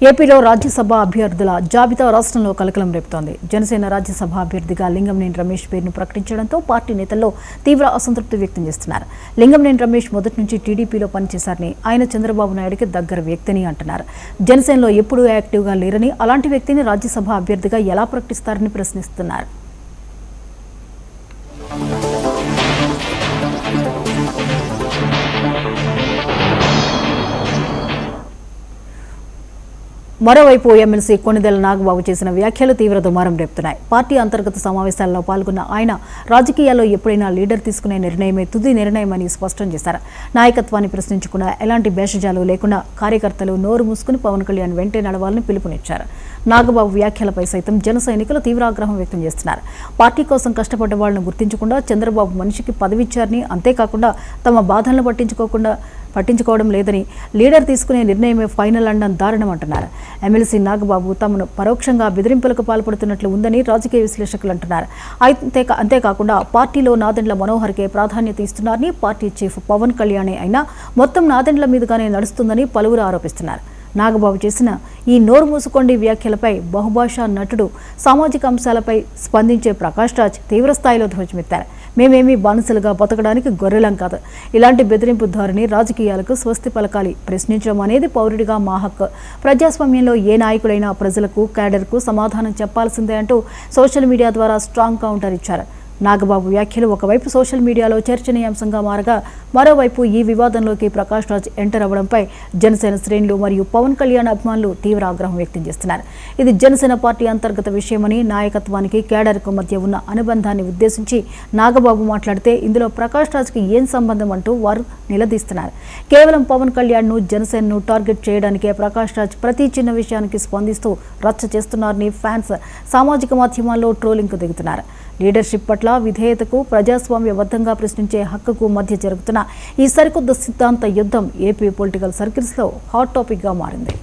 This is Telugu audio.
ఏపీలో రాజ్యసభ అభ్యర్థుల జాబితా రాష్ట్రంలో కలకలం రేపుతోంది. జనసేన రాజ్యసభ అభ్యర్థిగా లింగంనేని రమేష్ పేరును ప్రకటించడంతో పార్టీ నేతల్లో తీవ్ర అసంతృప్తి వ్యక్తం చేస్తున్నారు. లింగంనేని రమేష్ మొదటి నుంచి టీడీపీలో పనిచేశారని, ఆయన చంద్రబాబు నాయుడుకి దగ్గర వ్యక్తిని అంటున్నారు. జనసేనలో ఎప్పుడూ యాక్టివ్గా లేరని, అలాంటి వ్యక్తిని రాజ్యసభ అభ్యర్థిగా ఎలా ప్రకటిస్తారని ప్రశ్నిస్తున్నారు. మరోవైపు ఎమ్మెల్సీ కొణిదెల నాగబాబు చేసిన వ్యాఖ్యలు తీవ్ర దుమారం రేపుతున్నాయి. పార్టీ అంతర్గత సమావేశాల్లో పాల్గొన్న ఆయన రాజకీయాల్లో ఎప్పుడైనా లీడర్ తీసుకునే నిర్ణయమే తుది నిర్ణయమని స్పష్టం చేశారు. నాయకత్వాన్ని ప్రశ్నించకుండా, ఎలాంటి భేషజాలు లేకుండా కార్యకర్తలు నోరు మూసుకుని పవన్ కళ్యాణ్ వెంటే నడవాలని పిలుపునిచ్చారు. నాగబాబు వ్యాఖ్యలపై సైతం జన సైనికులు తీవ్ర ఆగ్రహం వ్యక్తం చేస్తున్నారు. పార్టీ కోసం కష్టపడ్డ వాళ్లను గుర్తించకుండా చంద్రబాబు మనిషికి పదవిచ్చారని, అంతేకాకుండా తమ బాధలను పట్టించుకోవడం లేదని, లీడర్ తీసుకునే నిర్ణయమే ఫైనల్ అనడం దారుణం అంటున్నారు. ఎమ్మెల్సీ నాగబాబు తమను పరోక్షంగా బెదిరింపులకు పాల్పడుతున్నట్లు ఉందని రాజకీయ విశ్లేషకులు అంటున్నారు. అంతేకాకుండా పార్టీలో నాదెండ్ల మనోహర్కే ప్రాధాన్యత ఇస్తున్నారని, పార్టీ చీఫ్ పవన్ కళ్యాణే అయినా మొత్తం నాదెండ్ల మీదుగానే నడుస్తుందని పలువురు ఆరోపిస్తున్నారు. నాగబాబు చేసిన ఈ నోరు మూసుకోండి వ్యాఖ్యలపై బహుభాషా నటుడు, సామాజిక అంశాలపై స్పందించే ప్రకాష్ రాజ్ తీవ్రస్థాయిలో ధ్వజమెత్తారు. మేమేమీ బానిసలుగా బతకడానికి గొర్రెలం కాదు. ఇలాంటి బెదిరింపు ధోరణి రాజకీయాలకు స్వస్తి పలకాలి. ప్రశ్నించడం అనేది పౌరుడిగా మా హక్కు. ప్రజాస్వామ్యంలో ఏ నాయకుడైనా ప్రజలకు, క్యాడర్కు సమాధానం చెప్పాల్సిందే అంటూ సోషల్ మీడియా ద్వారా స్ట్రాంగ్ కౌంటర్ ఇచ్చారు. నాగబాబు వ్యాఖ్యలు ఒకవైపు సోషల్ మీడియాలో చర్చనీయాంశంగా మారగా, మరోవైపు ఈ వివాదంలోకి ప్రకాష్ రాజ్ ఎంటర్ అవ్వడంపై జనసేన శ్రేణులు మరియు పవన్ కళ్యాణ్ అభిమానులు తీవ్ర ఆగ్రహం వ్యక్తం చేస్తున్నారు. ఇది జనసేన పార్టీ అంతర్గత విషయమని, నాయకత్వానికి క్యాడర్కు మధ్య ఉన్న అనుబంధాన్ని ఉద్దేశించి నాగబాబు మాట్లాడితే ఇందులో ప్రకాష్ రాజ్కి ఏం సంబంధం అంటూ వారు నిలదీస్తున్నారు. కేవలం పవన్ కళ్యాణ్ను, జనసేనను టార్గెట్ చేయడానికే ప్రకాష్ రాజ్ ప్రతి చిన్న విషయానికి స్పందిస్తూ రచ్చ చేస్తున్నారని ఫ్యాన్స్ సామాజిక మాధ్యమాల్లో ట్రోలింగ్కు దిగుతున్నారు. లీడర్షిప్ పట్ల విధేయతకు, ప్రజాస్వామ్యబద్ధంగా ప్రశ్నించే హక్కుకు మధ్య జరుగుతున్న ఈ సరికొత్త సిద్ధాంత యుద్ధం ఏపీ పొలిటికల్ సర్కిల్స్లో హాట్ టాపిక్గా మారింది.